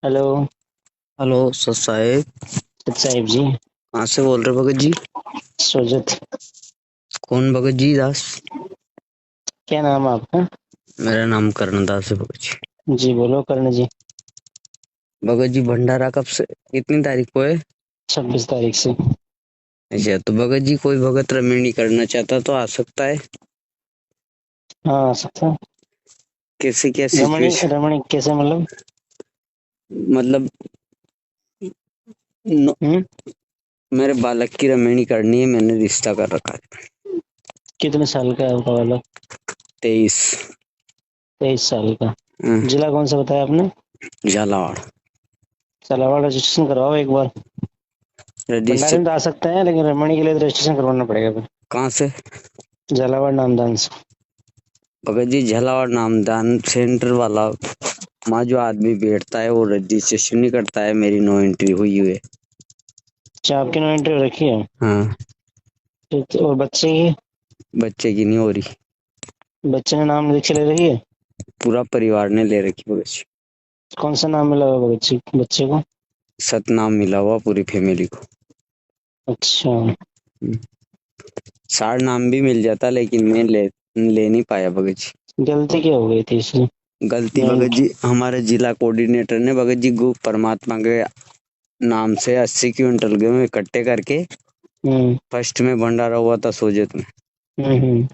Hello. Hello sir साहेब। साहिब जी। कहाँ से बोल रहे हो भगत जी? सुरजत। कौन भगत जी दास? क्या नाम है आपका? मेरा नाम कर्ण दास है भगत जी। जी बोलो कर्ण जी। भगत जी भंडारा कब से कितनी तारीख को है? 26 तारीख से। अच्छा तो भगत जी कोई भगत रमणी करना चाहता तो आ सकता है। हाँ आ सकता है। कैसे क्या रमणी सिचुएशन? रमणी कैसे मतलब? मतलब हम्म। मेरे बालक की रमणी करनी है, मैंने रिश्ता कर रखा है। कितने साल का है आपका वाला? 23। 23 साल का। जिला कौन सा बताया आपने? झालावाड़। सालावाड़ रजिस्ट्रेशन करवाओ एक बार। भंडारे रजिस्टर में तो आ सकते हैं लेकिन रमणी के लिए तो रजिस्ट्रेशन करवाना पड़ेगा फिर। कहाँ से? झालावाड़ नामदान से। भगत जी झालावाड़ नामदान सेंटर वाला वहाँ जो आदमी बैठता है वो रजिस्ट्रेशन नहीं करता है, मेरी नो एंट्री हुई है। अच्छा आपकी नो एंट्री रखी है? हाँ। और बच्चे की? बच्चे की नहीं हो रही। बच्चे ने नाम लिख ले रही है? पूरा परिवार ने ले रखी भगत जी। कौन सा नाम मिला हुआ बच्चे बच्चे को? सतनाम मिला हुआ पूरी फैमिली को। अच्छा। सार नाम भी मिल जाता लेकिन मैं ले नहीं पाया भगत जी। गलती क्या हो गई थी इसमें? गलती नो भगत एंट्री। जी हमारे जिला कोऑर्डिनेटर ने भगत जी गु परमात्मा के नाम से 80 क्विंटल गेहूं इकट्ठे करके हम्म फर्स्ट में भंडारा हुआ था सोजत में। हम्म।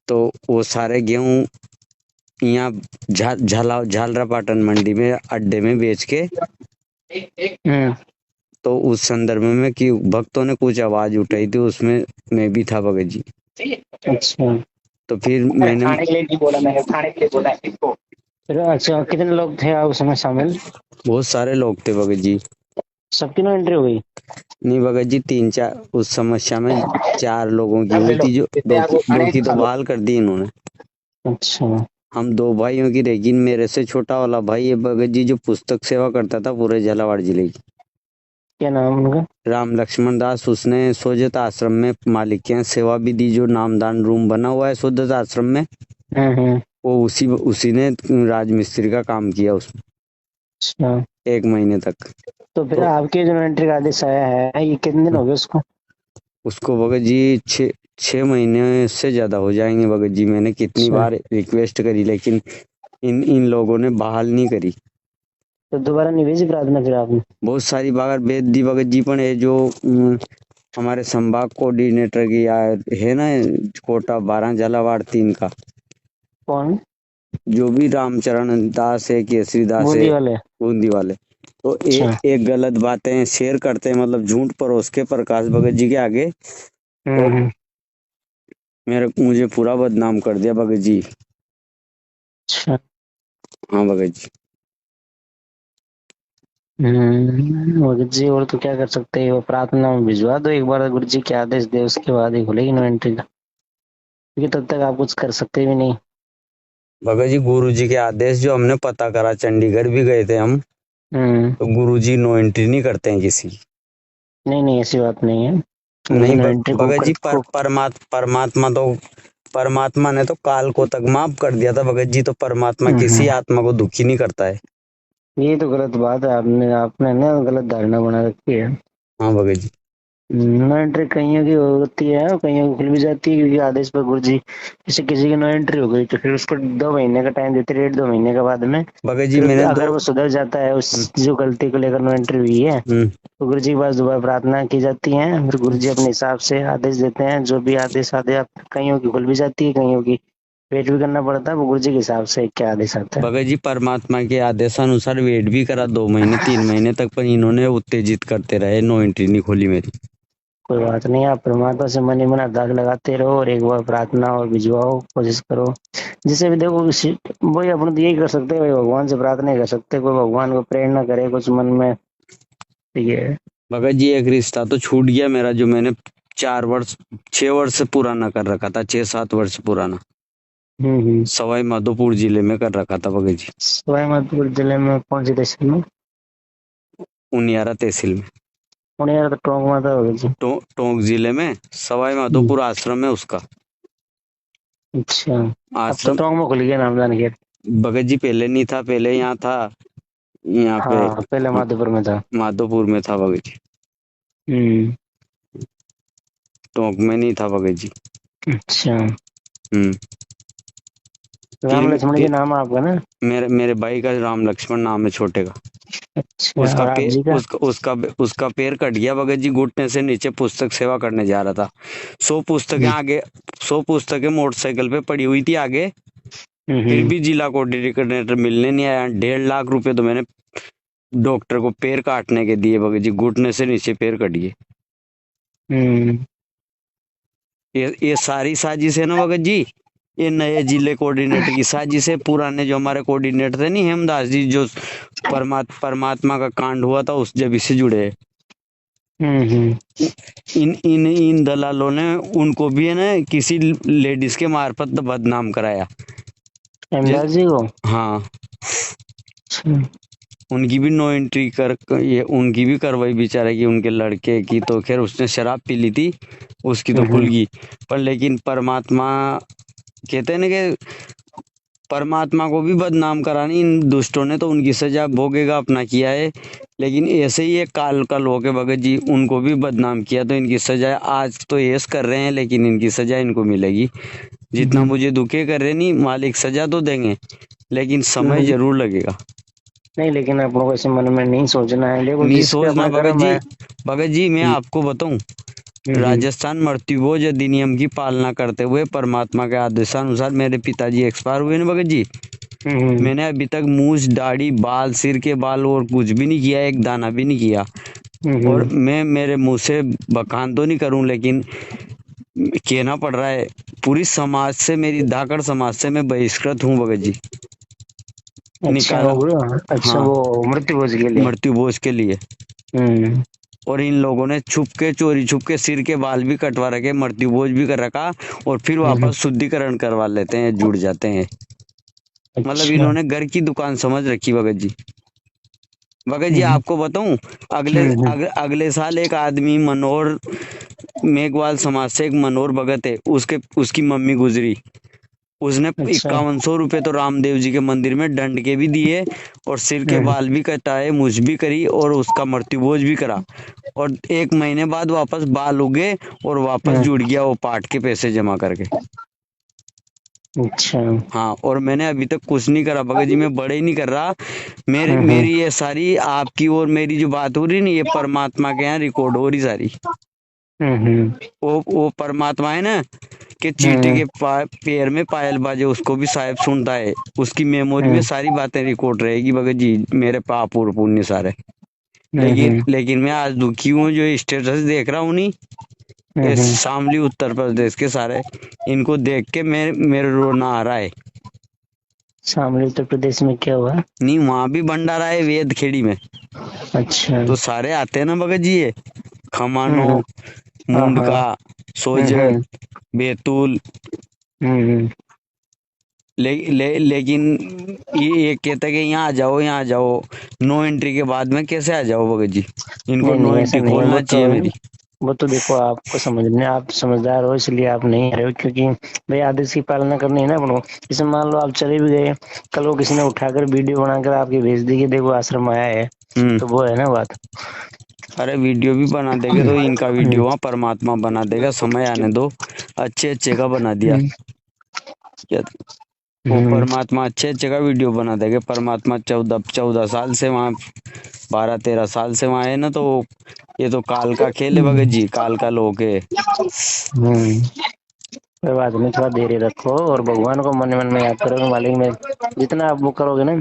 तो वो सारे गेहूं यहाँ झालरा पाटन मंडी में अड्डे में बेच के, हम्म। तो उस संदर्भ में कि भक्तों ने कुछ आवाज उठाई थी उसमें मैं भी था भगत जी। अच्छा। तो फिर अरे मैंने खाने के लिए नहीं बोला, मैंने खाने के लिए बोला है इसको। फिर अच्छा कितने लोग थे आप उसमें शामिल? बहुत सारे लोग थे भगत जी। सबकी नो एंट्री हो गई? नहीं भगत जी तीन चार उस समस्या में 4 लोगों की अब ले हुई लो। थी, जो जितने आपको दो खाने हैं, की तो खा लो। बहाल कर दी इन्होंने। अच्छा। हम 2 भाइयों की, लेकिन मेरे से छोटा वाला भाई ये भगत जी जो पुस्तक सेवा करता था पूरे झालावाड़ जिले की, क्या नाम उनका? राम लक्ष्मण दास, उसने सोजत आश्रम में मालिक के यहाँ सेवा भी दी। जो नामदान रूम बना हुआ है सोजत आश्रम में, हम्म। वो उसी ने राजमिस्त्री का काम किया उसमें अच्छा। 1 महीने तक। तो फिर तो आपके जो नो एंट्री का आदेश आया है ये कितने दिन हो गए उसको? उसको भगत जी 6 महीने से ज्यादा हो जाएंगे भगत जी। मैंने कितनी अच्छा। बार रिक्वेस्ट करी लेकिन इन इन लोगों ने बहाल नहीं करी। तो दोबारा नहीं भेजी प्रार्थना फिर आपने? बहुत सारी बार भेज दी भगत जी, पण ये जो हमारे संभाग कोऑर्डिनेटर की है ना, कोटा 12 झालावाड़ 3 का, कौन? जो भी रामचरण दास है, केसरी दास है, बूंदी वाले? बूंदी वाले, तो अच्छा। एक गलत बातें शेयर करते हैं, मतलब झूठ परोस के प्रकाश भगत जी के आगे। तो हम्म। मुझे पूरा बदनाम कर दिया भगत जी। अच्छा। हाँ भगत जी। भगत जी और तो क्या कर सकते हैं, वो प्रार्थना में भिजवा दो एक बार, गुरु जी के आदेश दे उसके बाद ही खुलेगी नो एंट्री का, क्योंकि तब तक आप कुछ कर सकते भी नहीं। भगत जी गुरु जी के आदेश जो हमने पता करा, चंडीगढ़ भी गए थे हम, हम्म। तो गुरु जी नो एंट्री नहीं करते हैं किसी की। नहीं नहीं ऐसी बात नहीं है। गुरु जी नहीं नो एंट्री को भगत कर जी को। परमात्मा ने तो काल को तक माफ कर दिया था भगत जी, तो परमात्मा हम्म। किसी आत्मा को दुखी नहीं करता है। ये तो गलत बात है, आपने आपने ना गलत धारणा बना रखी है। हाँ भगत जी। नो एंट्री कईयों की होती है और कईयों की खुल भी जाती है, क्योंकि आदेश पर गुरु जी जैसे किसी की नो एंट्री हो गई तो फिर उसको 2 महीने का टाइम देते, 1.5 2 महीने के बाद में भगत जी फिर मैंने अगर दो वो सुधर जाता है उस हम्म, जो गलती को लेकर नो एंट्री हुई है, हम्म, तो गुरु जी के पास दोबारा प्रार्थना की जाती है, फिर गुरु जी अपने हिसाब से आदेश देते हैं, जो भी आदेश आते हैं कईयों की खुल भी जाती है, कईयों की वेट भी करना पड़ता है, वो गुरु जी के हिसाब से क्या आदेश आता है। भगत जी परमात्मा के आदेशानुसार वेट भी करा 2 महीने 3 महीने तक, पर इन्होंने उत्तेजित करते रहे, नो एंट्री नहीं खोली मेरी। कोई बात नहीं, आप परमात्मा से मन ही मन अरदास लगाते रहो और एक बार प्रार्थना और भिजवाओ, कोशिश करो जिसे भी देखो वही अपन तो यही कर सकते हैं भाई, भगवान से प्रार्थना ही कर सकते हैं, कोई भगवान को प्रेरणा करे कुछ मन में। ठीक है। भगत जी एक रिश्ता तो छूट गया मेरा, जो मैंने 4 वर्ष 6 वर्ष से पुराना कर रखा था, 6 7 वर्ष पुराना, हम्म। सवाई माधोपुर जिले में कर रखा था भगत जी। सवाई माधोपुर जिले में कौन सी तहसील में? उनियारा तहसील में। पुणे यार तो टोंक माता होगी जी। टोंक जिले में सवाई हम्म। माधोपुर आश्रम है उसका। अच्छा। अब तो आश्रम टोंक में खुल गया नामदान खेत। भगत जी पहले नहीं था, पहले यहाँ था यहाँ पे हाँ पहले माधोपुर में था। माधोपुर में था भगत जी, हम्म। टोंक में नहीं था भगत जी। अच्छा। हम्म। फिर राम लक्ष्मण जी फिर नाम है आपका ना? मेरे मेरे भाई का राम लक्ष्मण नाम है छोटे का। अच्छा, उसका और आप पे जी का? उसका पैर कट गया भगत जी, घुटने से नीचे पुस्तक सेवा करने जा रहा था। 100 पुस्तकें आगे, 100 पुस्तकें मोटरसाइकिल पे पड़ी हुई थी आगे। फिर हम्म। भी जिला कोऑर्डिनेटर मिलने नहीं आया। 1.5 लाख रुपए तो मैंने डॉक्टर को पैर काटने के दिए भगत जी, घुटने से नीचे पैर कट गए। हम्म। ये सारी साजिश है ना भगत जी, ये नए जिले कोऑर्डिनेटर की साजिश है। पुराने जो हमारे कोऑर्डिनेटर थे नहीं, हेमदास जी, जो परमात्मा का कांड हुआ था उस जब से जुड़े हैं। हम्म। इन इन इन दलालों ने उनको भी है ना किसी लेडीज के मार्फत बदनाम कराया। अहमदास जी को? हाँ, अच्छा। उनकी भी नो एंट्री कर, ये उनकी भी कार्रवाई बेचारे की, उनके लड़के की तो खैर उसने शराब पी ली थी, उसकी तो खुल हम्म। गई। पर लेकिन परमात्मा कहते हैं ना कि परमात्मा को भी बदनाम करानी इन दुष्टों ने, तो उनकी सजा भोगेगा, अपना किया है। लेकिन ऐसे ही एक काल का लोग है भगत जी, उनको भी बदनाम किया तो इनकी सजा आज तो ऐश कर रहे हैं, लेकिन इनकी सजा इनको मिलेगी। जितना हम्म। मुझे दुखे कर रहे नहीं, मालिक सजा तो देंगे, लेकिन समय नहीं जरूर लगेगा। नहीं, लेकिन आप लोगों को ऐसे मन में नहीं सोचना है, देखो नहीं जिस पे सोचना अपना भगत कर्म जी। है। भगत जी मैं आपको बताऊं, हम्म। राजस्थान मृत्युभोज अधिनियम की पालना करते हुए परमात्मा के आदेशानुसार मेरे पिताजी एक्सपायर हुए ना भगत जी। हम्म। मैंने अभी तक मूछ, दाढ़ी, बाल, सिर के बाल और कुछ भी नहीं किया, एक दाना भी नहीं किया। और हम्म। मैं मेरे मुंह से बखान तो नहीं करूं, लेकिन कहना पड़ रहा है, पूरी समाज से, मेरी धाकड़ समाज से मैं बहिष्कृत हूँ भगत जी। अच्छा निकाला, हो गया, अच्छा हाँ, वो मृत्यु भोज के लिए। मृत्यु भोज के लिए। हम्म। और इन लोगों ने छुप के, चोरी छुप के सिर के बाल भी कटवा रखे, मृत्यु भोज भी कर रखा, और फिर हम्म। वापस शुद्धिकरण करवा लेते हैं, जुड़ जाते हैं। मतलब अच्छा। इन्होंने घर की दुकान समझ रखी भगत जी। भगत जी हम्म। आपको बताऊं, हम्म। अगले साल एक आदमी मनोहर, मेघवाल समाज से एक मनोहर भगत है, उसके उसकी मम्मी गुजरी। उसने अच्छा। 5100 रुपए तो रामदेव जी के मंदिर में दंड के भी दिए, और सिर के हम्म। बाल भी कटाए, मुझ भी करी, और उसका मृत्यु भोज भी करा। और 1 महीने बाद वापस बाल उगे, और वापस हम्म। जुड़ गया वो पाठ के पैसे जमा करके। अच्छा। हाँ, और मैंने अभी तक कुछ नहीं करा भगत जी, मैं बड़े ही नहीं कर रहा। हम्म। मेरी ये सारी आपकी और मेरी जो बात हो रही ना, ये परमात्मा के यहाँ रिकॉर्ड हो रही सारी। हम्म। वो परमात्मा है ना, कि चींटी हम्म। के पैर में पायल बाजे उसको भी साहेब सुनता है, उसकी मेमोरी में हम्म। सारी बातें रिकॉर्ड रहेगी भगत जी, मेरे पाप और पुण्य सारे। लेकिन हम्म। लेकिन मैं आज दुखी हूँ, जो स्टेटस देख रहा हूँ नहीं, ये हम्म। शामली उत्तर प्रदेश के सारे, इनको देख के मेरे रोना आ रहा है। शामली उत्तर प्रदेश में क्या हुआ? नहीं, वहां भी भंडारा है वेद खेड़ी में, अच्छा। तो सारे आते हैं ना भगत जी, ये खमानो, हम्म। हाँ हाँ। मुंडका, सोजत, हम्म। बैतूल। हम्म। लेकिन ये कहता है कि यहाँ आ जाओ, यहाँ आ जाओ। नो एंट्री के बाद में कैसे आ जाओ भगत जी, इनको नहीं नो नहीं, ऐसा एंट्री नहीं है, खोलना चाहिए मेरी। वो तो देखो आपको समझने, आप समझदार हो इसलिए आप नहीं आ रहे हो, क्योंकि भाई आदेश की पालना करनी है ना अपनों। जैसे मान लो आप चले भी गए, कल को किसी ने उठाकर वीडियो बनाकर आपके भेज दी कि देखो आश्रम आया है, हम्म। तो वो है ना बात। अरे वीडियो भी बना देगा तो इनका हम्म। वीडियो वहाँ परमात्मा बना देगा, समय आने दो। अच्छे अच्छे का बना दिया हम्म। क्या, वो हम्म। परमात्मा अच्छे अच्छे का वीडियो बना देगा। परमात्मा 14 14 साल से वहाँ, 12 13 साल से वहाँ है ना, तो ये तो काल का खेल है भगत जी, काल का लोग है। हम्म। कोई बात नहीं, थोड़ा धैर्य रखो और भगवान को मन मन में याद करोगे, मालिक में जितना आप वो करोगे ना,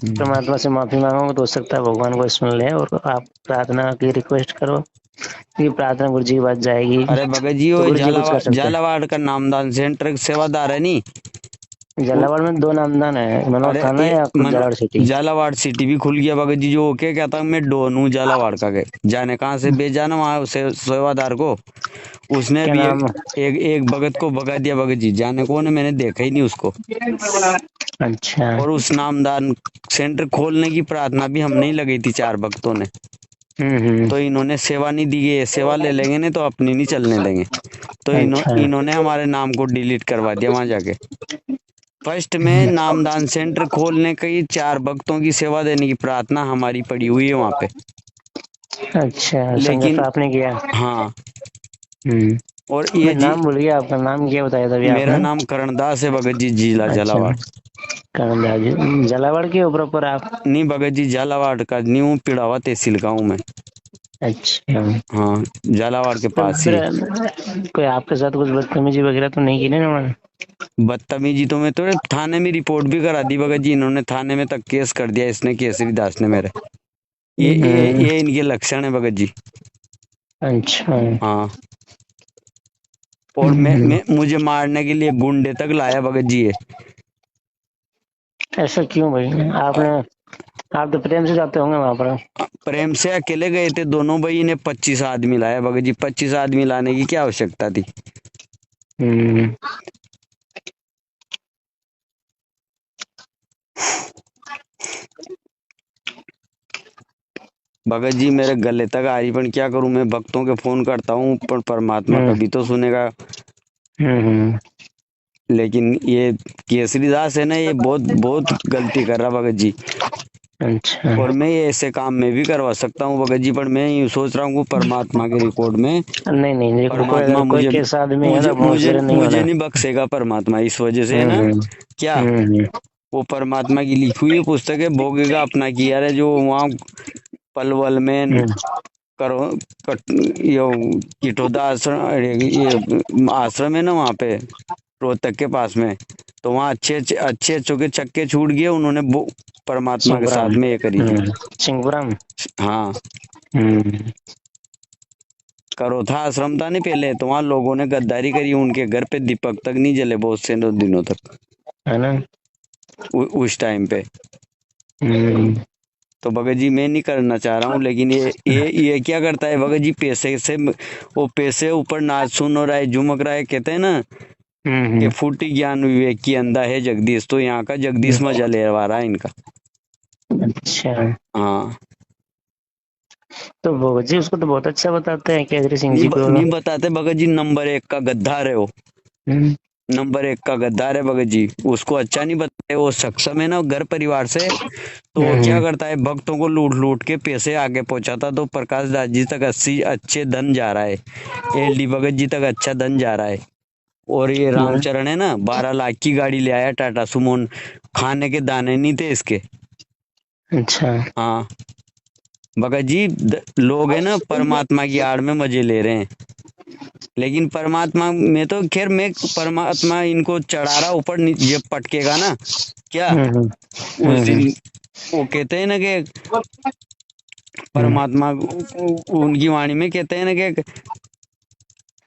परमात्मा से माफी मांगोगे, तो हो सकता है भगवान को सुन ले और आप प्रार्थना की रिक्वेस्ट करो, कि प्रार्थना गुरु जी की बात जाएगी, अरे भगत जी, तो वो गुरु जी कुछ कर सकते हैं। झालावाड़ का नामदान सेंटर सेवादार है नी। झालावाड़ में दो नामदान है, मनोर अरे थाना या खुद झालावाड़ सिटी? झालावाड़ सिटी भी खुल गया भगत जी, जो क्या कहता मैं डोन हूँ झालावाड़ का के, जाने कहाँ से भेजा ना वहाँ सेवादार को। उसने क्या भी नाम? एक भगत को भगा दिया भगत जी, जाने कौन है, मैंने देखा ही नहीं उसको। अच्छा। और उस नामदान सेंटर खोलने की प्रार्थना भी हमने ही लगाई थी 4 भक्तों ने। हम्म। तो इन्होंने सेवा नहीं दी है, सेवा ले लेंगे नहीं तो अपनी नहीं चलने देंगे। तो अच्छा। इन्होंने हमारे नाम को डिलीट करवा दिया वहां जाके। फर्स्ट में नामदान सेंटर खोलने की 4 भक्तों की सेवा देने की प्रार्थना हमारी पड़ी हुई है वहां पे। अच्छा, संघर्ष लेकिन आपने किया। हाँ, हम्म। और ये मैं जी, नाम भूल गया, आपका नाम क्या बताया था अभी मेरा आपने? नाम करणदास है भगत जी, जिला अच्छा, झालावाड़। कर्नल जी झालावाड़ के ऊपर पर आप? नहीं भगत जी, झालावाड़ का नहीं हूँ, पिड़ावा तहसील का हूँ मैं। अच्छा। हाँ, झालावाड़ के तो पास ही फिर है। कोई आपके साथ कुछ बदतमीजी वगैरह तो नहीं की ना उन्होंने? बदतमीजी तो मैं तो थाने में रिपोर्ट भी करा दी भगत जी, इन्होंने थाने में तक केस कर दिया, इसने केसरी दास ने मेरे। हम्म, ये इनके लक्षण है भगत जी। अच्छा। हाँ, और हम्म, मैं मुझे मारने के लिए गुंडे तक लाया भगत जी ये। ऐसा क्यों भाई? आपने आप तो प्रेम से जाते होंगे वहां पर? प्रेम से अकेले गए थे दोनों भाई ने 25 आदमी लाया भगत जी, 25 आदमी लाने की क्या आवश्यकता थी। हम्म। भगत जी मेरे गले तक आ रही, पर क्या करूं, मैं भक्तों के फोन करता हूँ पर परमात्मा हम्म। कभी तो सुनेगा। हम्म। लेकिन ये केसरी दास है ना, ये बहुत बहुत गलती कर रहा भगत जी। अच्छा। और मैं ये ऐसे काम में भी करवा सकता हूँ भगत जी, पर मैं यूँ सोच रहा हूँ परमात्मा के रिकॉर्ड में नहीं नहीं, देखो कोई परमात्मा अगर कोई मुझे केस आदमी है तो मुझे अपने मुझे उससे नहीं मुझे होना। नहीं बख्शेगा परमात्मा, इस वजह से है ना। हम्म। क्या, हम्म। वो परमात्मा की लिखी हुई पुस्तक है, भोगेगा अपना किया है, जो वहाँ पलवल में हम्म। करो कट यो किटोदा आश्रम, ये आश्रम है ना वहाँ पे, रोहतक के पास में। तो वहाँ अच्छे अच्छे अच्छे अच्छों के छक्के छूट गए उन्होंने, परमात्मा के शिवपुराण। साथ में ये करी थी। सिंहपुराम। हाँ, हम्म। करो था आश्रम था नहीं पहले, तो वहाँ लोगों ने गद्दारी करी, उनके घर पे दीपक तक नहीं जले बहुत से दिनों तक, है ना? उस टाइम पे। हम्म। तो भगत जी मैं नहीं करना चाह रहा हूँ, लेकिन ये क्या करता है भगत जी, पैसे से वो पैसे ऊपर नाच सुन हो रहा है, झुमक रहा है, कहते हैं ना कि हम्म। फूटी ज्ञान विवेक की अंधा है जगदीश, तो यहाँ का जगदीश मजा ले रहा है इनका। अच्छा। हाँ, तो वो जी उसको तो बहुत अच्छा बताते हैं केजरी सिंह नहीं जी को। नहीं बताते भगत जी, नंबर 1 का गद्दार है वो, हम्म। नंबर 1 का गद्दार है भगत जी। उसको अच्छा नहीं बताते, वो सक्षम है ना घर परिवार से, तो वो क्या हम्म। करता है, भक्तों को लूट लूट के पैसे आगे पहुंचाता, तो प्रकाश दास जी तक 80 अच्छे धन जा रहा है, एलडी भगत जी तक अच्छा धन जा रहा है। और ये रामचरण है ना, 12 लाख की गाड़ी ले आया टाटा सुमोन, खाने के दाने नहीं थे इसके। अच्छा। हाँ भगत जी, लोग है ना परमात्मा की आड़ में मजे ले रहे हैं, लेकिन परमात्मा में तो खैर, मैं परमात्मा इनको चढ़ा रहा ऊपर, जब पटकेगा ना क्या, हम्म। उस हम्म। दिन वो कहते हैं ना कि हम्म। परमात्मा उनकी वाणी में कहते हैं ना कि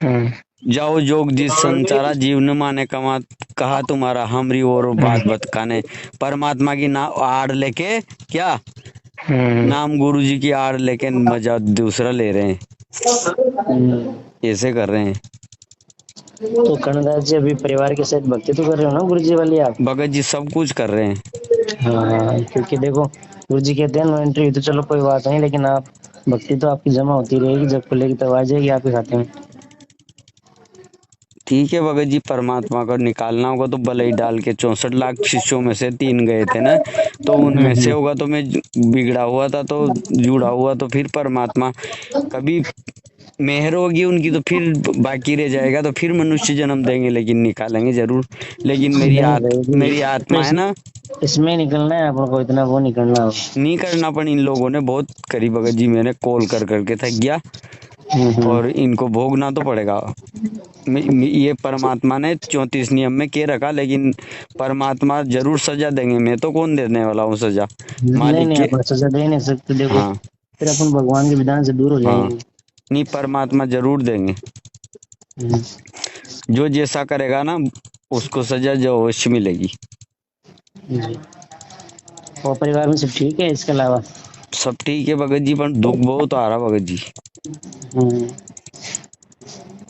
हम्म। जाओ जोग जिस संचारा जीव न माने कमा, कहा तुम्हारा हमरी और बात बत खाने। परमात्मा की ना आड़ लेके क्या, हम्म। नाम गुरु जी की आड़ लेके मजा दूसरा ले रहे हैं, ऐसे कर रहे हैं। तो कर्णदास जी अभी परिवार के साथ भक्ति तो कर रहे हो ना गुरु जी वाली आप? भगत जी सब कुछ कर रहे हैं। हाँ, क्योंकि देखो गुरु जी कहते हैं नो एंट्री, तो चलो कोई बात नहीं, लेकिन आप भक्ति तो आपकी जमा होती रहेगी, जब खुलेगी तब आ जाएगी आपके खाते में। ठीक है भगत जी, परमात्मा को निकालना होगा तो भले ही डाल के, 64 लाख शिष्यों में से 3 गए थे ना, तो उनमें से हम्म। होगा, तो मैं बिगड़ा हुआ था तो जुड़ा हुआ, तो फिर परमात्मा कभी मेहर होगी उनकी, तो फिर बाकी रह जाएगा, तो फिर मनुष्य जन्म देंगे, लेकिन निकालेंगे जरूर। लेकिन नहीं भाई जी, मेरी तो आत्मा है ना, इसमें निकलना है आपको, इतना वो निकलना हो। नहीं करना, पर इन लोगों ने बहुत करी भगत जी, मैंने कॉल कर करके थक गया, हम्म। और इनको भोगना तो पड़ेगा। ये परमात्मा ने 34 नियम में के रखा, लेकिन परमात्मा जरूर सजा देंगे, मैं तो कौन देने वाला हूँ सजा, नहीं मालिक नहीं, के। आप सजा दे नहीं सकते, देखो हाँ फिर अपन भगवान के विधान से दूर हो हाँ, जाएंगे। नहीं परमात्मा जरूर देंगे, हम्म। जो जैसा करेगा ना उसको सजा जो अवश्य मिलेगी। जी। और परिवार में सब ठीक है इसके अलावा? सब ठीक है भगत जी, पर दुख बहुत आ रहा भगत जी। हम्म।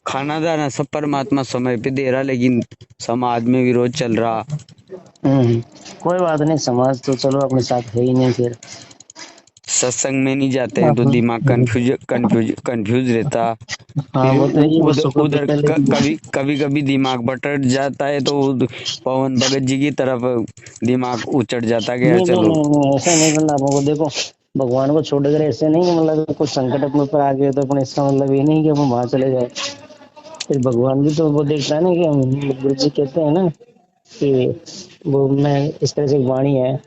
खाना दाना सब परमात्मा समय पे दे रहा, लेकिन समाज में विरोध चल रहा। हम्म। कोई बात नहीं, समाज तो चलो अपने साथ है ही नहीं फिर। सत्संग में नहीं जाते हैं तो दिमाग कंफ्यूज रहता। हाँ फिर वो तो ये बस उधर सुबह उधर पहले कभी कभी दिमाग भटक जाता है तो पवन भगत जी की तरफ दिमाग उचट जाता गया नहीं नहीं चलो। नहीं नहीं, ऐसा नहीं करना आपको। देखो भगवान को छोड़कर ऐसे नहीं कि मतलब कुछ संकट अपने ऊपर आ गए तो अपने, इसका मतलब ये नहीं कि हम वहां चले जाए। फिर भगवान भी तो वो देखता है ना, कि हम गुरु जी कहते हैं ना कि वो, मैं इस तरह से एक वाणी है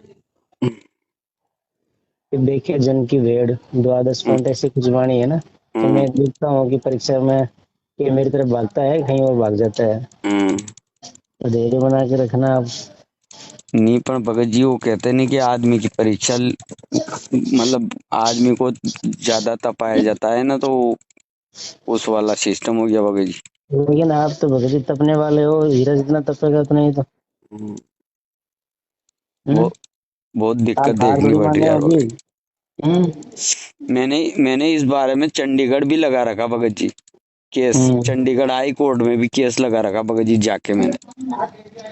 कि देखे जन की भेड़, द्वादश पंथ, ऐसी कुछ वाणी है ना। तो हम्म, मैं देखता हूँ कि परीक्षा में ये मेरी तरफ भागता है, कहीं और भाग जाता है। हम्म। तो धैर्य बना के रखना आप। नहीं पर भगत जी वो कहते नहीं कि आदमी की परीक्षा मतलब आदमी को ज्यादा तपाया जाता है ना तो उस वाला सिस्टम हो गया भगत जी। लेकिन आप तो भगत जी तपने वाले हो, हीरा जितना तपेगा उतना ही तो। हम्म, हम्म? वो बहुत दिक्कत आप हार देखनी थोड़ी पड़ रही माने है हो यार अभी। भगत जी। हम्म मैंने इस बारे में चंडीगढ़ भी लगा रखा भगत जी केस। हम्म। चंडीगढ़ हाई कोर्ट में भी केस लगा रखा भगत जी जाके मैंने।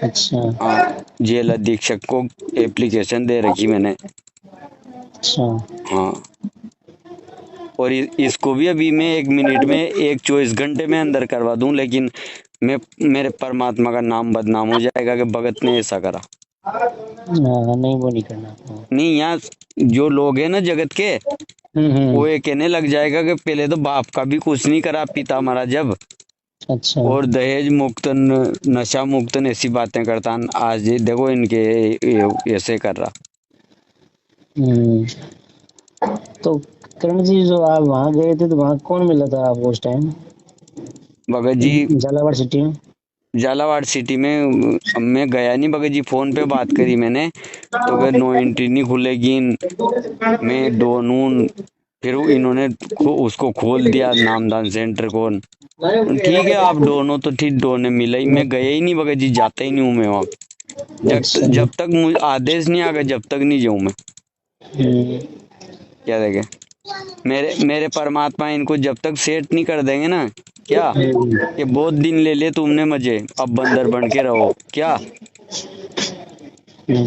अच्छा हाँ, जेल अधीक्षक को एप्लीकेशन दे रखी मैंने। अच्छा। हाँ, और इसको भी अभी मैं 1 मिनट में 24 घंटे में अंदर करवा दूं लेकिन मैं मेरे परमात्मा का नाम बदनाम हो जाएगा कि भगत ने ऐसा करा। हाँ नहीं, वो नहीं करना। हाँ। नहीं, यहाँ जो लोग हैं ना जगत के वो हम्म। ये कहने लग जाएगा कि पहले तो बाप का भी कुछ नहीं करा, पिता मरा जब, अच्छा। और दहेज मुक्त नशा मुक्त ऐसी बातें करता, आज ये देखो इनके ऐसे कर रहा। हम्म। तो करण जी, जो आप वहाँ गए थे तो वहाँ कौन मिला था आपको उस टाइम, भगत जी झालावाड़ सिटी में? झालावाड़ सिटी में मैं गया नहीं भगत जी, फोन पे बात करी मैंने तो कहे नो एंट्री नहीं खुलेगी। मैं डोनून, फिर इन्होंने उसको खोल दिया नामदान सेंटर को। ठीक है आप डोनो तो ठीक, डोने मिला ही, मैं गया ही नहीं भगत जी, जाता ही नहीं हूँ मैं वहाँ। अच्छा। जब तक मुझे आदेश नहीं आ गया जब तक नहीं जाऊँ मैं। हम्म क्या देखे, मेरे मेरे परमात्मा इनको जब तक सेट नहीं कर देंगे ना, क्या हम्म ये बहुत दिन ले ले तुमने मजे, अब बंदर बन के रहो क्या, वो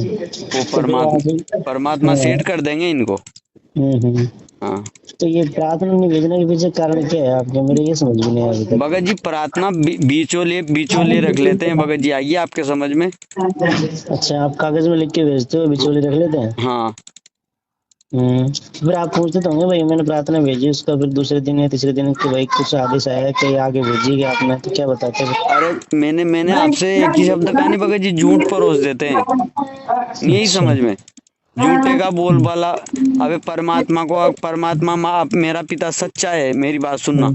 तो फिर आज परमात्मा सेट कर देंगे इनको। हम्म। हाँ तो ये प्रार्थना नहीं भेजने के पीछे कारण क्या है आपके, मेरे ये समझ में नहीं आया अभी भगत जी, प्रार्थना बीचोले रख लेते हैं भगत जी, आइए आपके समझ में। तक। अच्छा, आप कागज में लिख के भेजते हो, बिचौली रख लेते हैं? हाँ, फिर आप पूछते तो होंगे भाई, मैंने प्रार्थना भेजी उसका फिर दूसरे दिन या तीसरे दिन कि भाई कुछ आदेश आया है कि आगे भेजी कि आपने, तो क्या बताते हो? अरे मैंने आपसे एक ही शब्द कहा नहीं भगत जी, झूठ परोस देते हैं, यही अच्छा। समझ में, झूठे का बोलबाला। अबे परमात्मा को, परमात्मा माँ मेरा पिता सच्चा है, मेरी बात सुनना।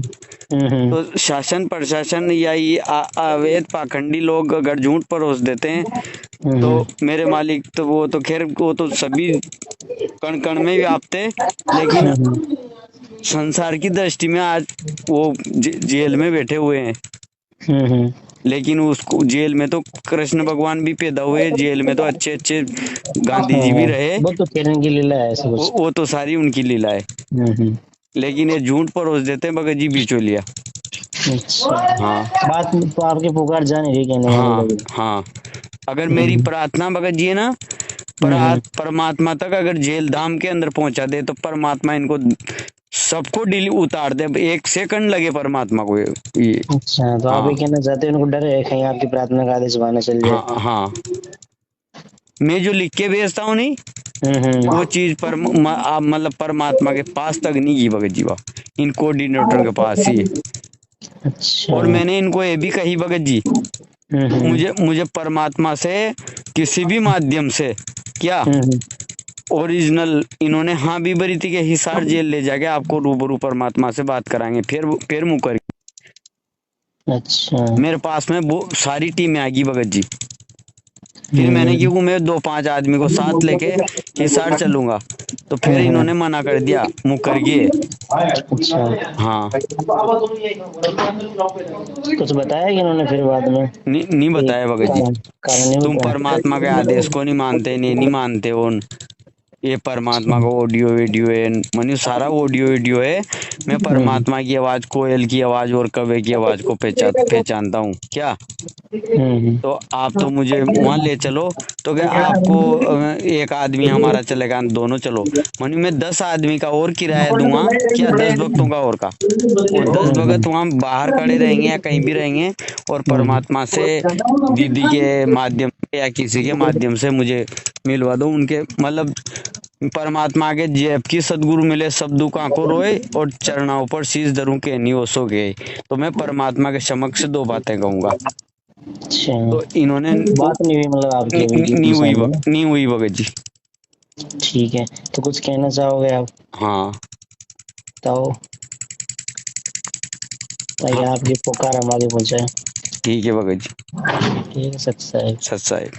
हम्म हम्म तो शासन प्रशासन या ये अवैध पाखंडी लोग अगर झूठ परोस देते हैं तो हम्म मेरे मालिक तो वो तो खैर वो तो सभी कण कण में व्याप्त है, लेकिन हम्म संसार की दृष्टि में आज वो जेल में बैठे हुए हैं। हम्म। लेकिन उसको जेल में तो कृष्ण भगवान भी पैदा हुए, जेल में तो अच्छे अच्छे गांधी जी भी हाँ, रहे, वो तो खेलने की लीला है ऐसा कुछ। वो तो सारी उनकी लीला है। हम्म। लेकिन ये झूठ परोस देते हैं भगत जी बिचौलिया। अच्छा। हाँ बात तो आपकी पुकार जान रही कहने का हाँ मतलब। हाँ, अगर मेरी हम्म प्रार्थना भगत जी है ना, हम्म। परमात्मा तक अगर जेल धाम के अंदर पहुंचा दे तो परमात्मा इनको सबको डिली उतार दे, 1 सेकंड लगे परमात्मा को ये। अच्छा, तो आप हाँ ये कहना चाहते हो उनको डर है कहीं आपकी प्रार्थना का आदेश वहां ना चल जाए? हाँ हाँ, मैं जो लिख के भेजता हूँ नहीं, हम्म। वो चीज पर मतलब परमात्मा के पास तक नहीं की भगत जी, इन कोऑर्डिनेटर के पास ही है। अच्छा। और मैंने इनको ये भी कही भगत जी, हम्म मुझे परमात्मा से किसी भी माध्यम से क्या हम्म। ओरिजिनल, इन्होंने हाँ भी भरी थी कि हिसार जेल ले जाके आपको रूबरू परमात्मा से बात कराएंगे, फिर मुकर। अच्छा। मेरे पास में वो सारी टीमें आएगी भगत जी। फिर मैंने हम्म क्योंकि मैं 2-5 आदमी को साथ लेके हिसार चलूंगा, तो फिर हम्म। इन्होंने मना कर दिया, मुकर गए। अच्छा। हाँ, कुछ बताया कि इन्होंने फिर बाद में? नहीं कोई बताया भगत जी, कारण, कारण नहीं तुम बताया? परमात्मा के आदेश को नहीं मानते, नहीं मानते हो। ये परमात्मा का ऑडियो वीडियो है, मनु सारा ऑडियो वीडियो है। मैं परमात्मा की आवाज, कोयल की आवाज और कौवे की आवाज को पहचानता हूँ क्या। हम्म। तो आप तो मुझे वहां ले चलो, तो क्या आपको एक आदमी हमारा चलेगा, दोनों चलो, मनु मैं 10 आदमी का और किराया दूंगा क्या, 10 भक्तों का और का। वो 10 भगत वहां बाहर खड़े रहेंगे या कहीं भी रहेंगे, और परमात्मा से दीदी के माध्यम से या किसी के माध्यम से मुझे मिलवा दो उनके, मतलब परमात्मा के जैब की सदगुरु मिले, सब दुख आंखों रोए और चरणाओं पर शीश धरूं के नहीं होशो गए। तो मैं परमात्मा के समक्ष दो बातें कहूंगा। अच्छा, तो इन्होंने बात नहीं हुई मतलब आपकी अभी नहीं दीदी हुई साहब है ना। नहीं हुई भगत जी। ठीक है, तो कुछ कहना चाहोगे आप? हाँ बताओ, ताकि हाँ आपकी पुकार हम आगे पहुंचाए। ठीक है भगत जी। ठीक है, सच है। सच्चाई।